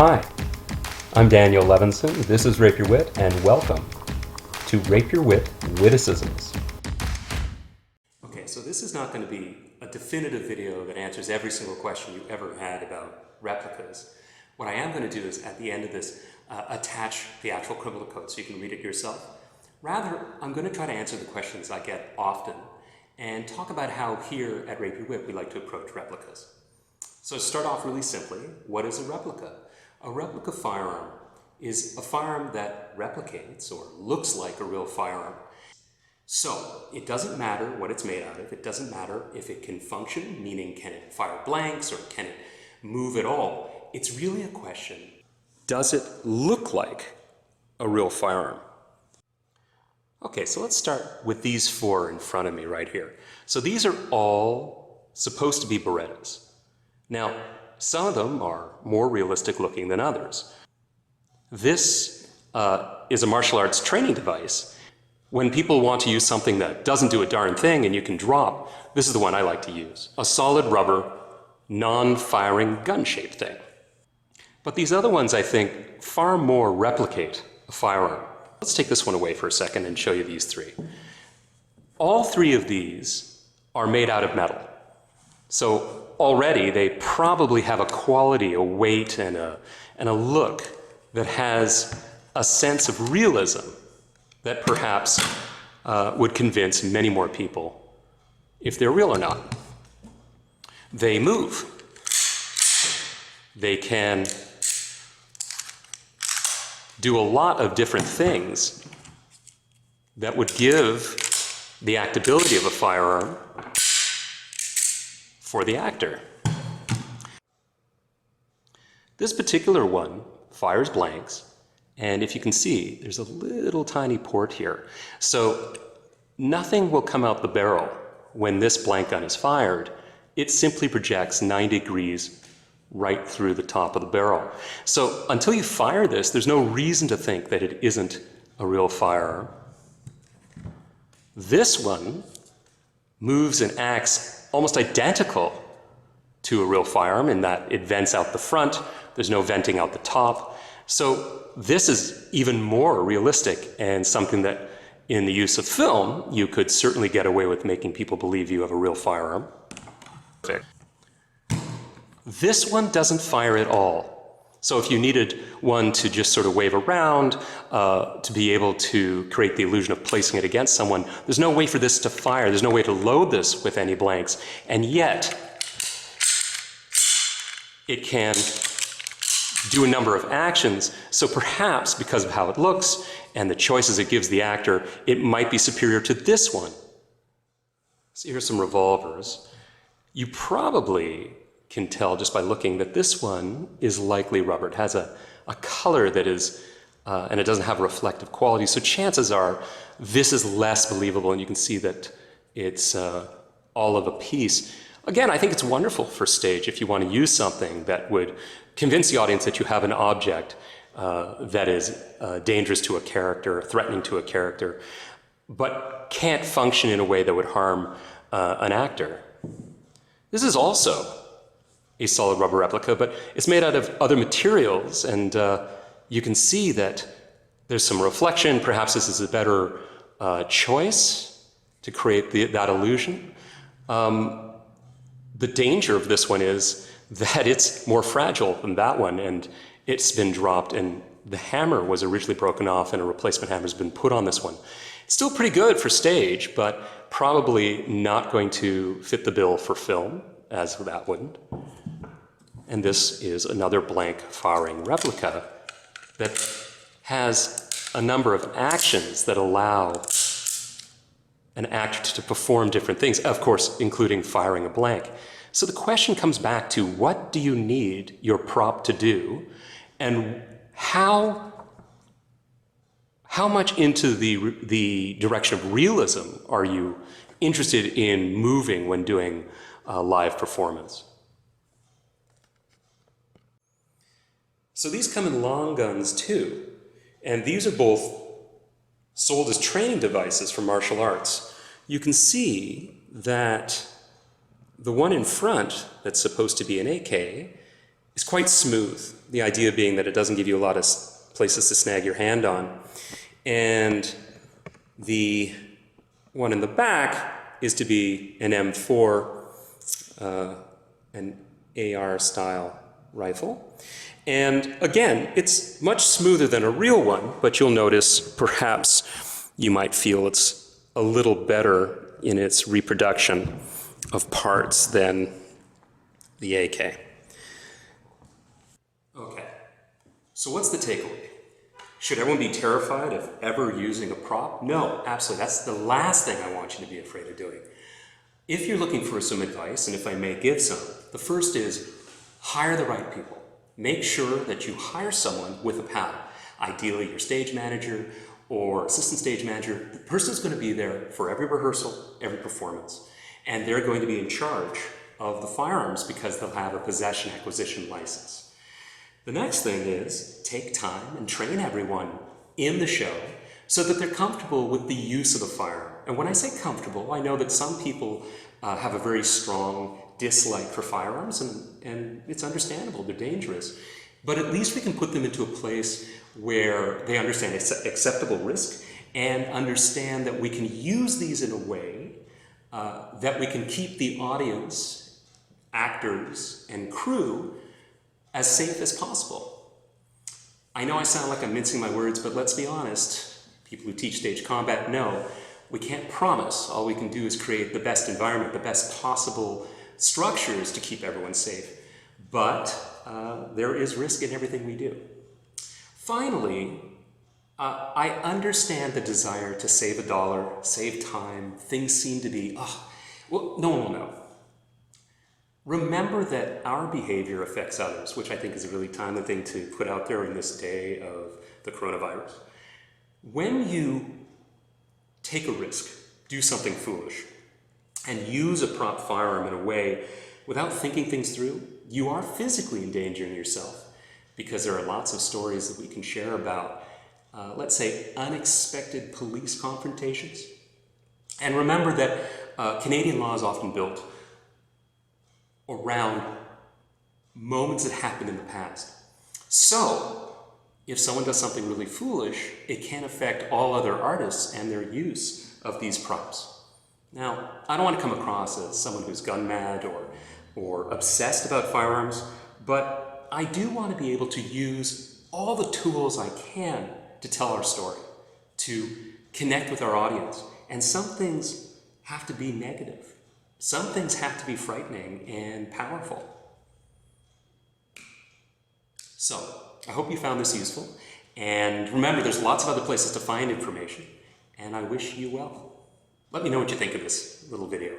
Hi, I'm Daniel Levinson. This is Rapier Wit, and welcome to Rapier Wit Witticisms. Okay, so this is not going to be a definitive video that answers every single question you ever had about replicas. What I am going to do is, at the end of this, attach the actual criminal code so you can read it yourself. Rather, I'm going to try to answer the questions I get often and talk about how here at Rapier Wit we like to approach replicas. So to start off really simply, what is a replica? A replica firearm is a firearm that replicates or looks like a real firearm. So it doesn't matter what it's made out of. It doesn't matter if it can function, meaning can it fire blanks or can it move at all. It's really a question, does it look like a real firearm? Okay, so let's start with these four in front of me right here. So these are all supposed to be Berettas. Now, some of them are more realistic looking than others. This is a martial arts training device. When people want to use something that doesn't do a darn thing and you can drop, this is the one I like to use. A solid rubber, non-firing gun-shaped thing. But these other ones, I think, far more replicate a firearm. Let's take this one away for a second and show you these three. All three of these are made out of metal. So already they probably have a quality, a weight, and a look that has a sense of realism that perhaps would convince many more people if they're real or not. They move. They can do a lot of different things that would give the actability of a firearm for the actor. This particular one fires blanks, and if you can see, there's a little tiny port here. So nothing will come out the barrel when this blank gun is fired. It simply projects 90 degrees right through the top of the barrel. So until you fire this, there's no reason to think that it isn't a real firearm. This one moves and acts almost identical to a real firearm in that it vents out the front, there's no venting out the top. So this is even more realistic and something that in the use of film, you could certainly get away with making people believe you have a real firearm. This one doesn't fire at all. So if you needed one to just sort of wave around, to be able to create the illusion of placing it against someone, there's no way for this to fire. There's no way to load this with any blanks. And yet, it can do a number of actions. So perhaps because of how it looks and the choices it gives the actor, it might be superior to this one. So here's some revolvers. You probably can tell just by looking that this one is likely rubber. It has a color that is, and it doesn't have a reflective quality, so chances are this is less believable, and you can see that it's all of a piece. Again, I think it's wonderful for stage if you want to use something that would convince the audience that you have an object that is dangerous to a character, threatening to a character, but can't function in a way that would harm an actor. This is also a solid rubber replica, but it's made out of other materials, and you can see that there's some reflection. Perhaps this is a better choice to create that illusion. The danger of this one is that it's more fragile than that one, and it's been dropped, and the hammer was originally broken off, and a replacement hammer has been put on this one. It's still pretty good for stage, but probably not going to fit the bill for film, as that wouldn't. And this is another blank firing replica that has a number of actions that allow an actor to perform different things, of course, including firing a blank. So the question comes back to, what do you need your prop to do, and how much into the direction of realism are you interested in moving when doing a live performance? So these come in long guns too, and these are both sold as training devices for martial arts. You can see that the one in front that's supposed to be an AK is quite smooth. The idea being that it doesn't give you a lot of places to snag your hand on. And the one in the back is to be an M4, an AR-style rifle. And again, it's much smoother than a real one, but you'll notice perhaps you might feel it's a little better in its reproduction of parts than the AK. Okay, so what's the takeaway? Should everyone be terrified of ever using a prop? No, absolutely. That's the last thing I want you to be afraid of doing. If you're looking for some advice, and if I may give some, the first is hire the right people. Make sure that you hire someone with a paddle. Ideally, your stage manager or assistant stage manager. The person's going to be there for every rehearsal, every performance. And they're going to be in charge of the firearms because they'll have a possession acquisition license. The next thing is take time and train everyone in the show so that they're comfortable with the use of the firearm. And when I say comfortable, I know that some people have a very strong dislike for firearms, and it's understandable, they're dangerous. But at least we can put them into a place where they understand acceptable risk and understand that we can use these in a way that we can keep the audience, actors, and crew as safe as possible. I know I sound like I'm mincing my words, but let's be honest, people who teach stage combat know we can't promise. All we can do is create the best environment, the best possible structures to keep everyone safe. But there is risk in everything we do. Finally, I understand the desire to save a dollar, save time. Things seem to be, well, no one will know. Remember that our behavior affects others, which I think is a really timely thing to put out there in this day of the coronavirus. When you take a risk, do something foolish, and use a prop firearm in a way without thinking things through, you are physically endangering yourself, because there are lots of stories that we can share about, let's say, unexpected police confrontations. And remember that Canadian law is often built around moments that happened in the past. So, if someone does something really foolish, it can affect all other artists and their use of these props. Now, I don't want to come across as someone who's gun mad or obsessed about firearms, but I do want to be able to use all the tools I can to tell our story, to connect with our audience. And some things have to be negative. Some things have to be frightening and powerful. So, I hope you found this useful. And remember, there's lots of other places to find information. And I wish you well. Let me know what you think of this little video.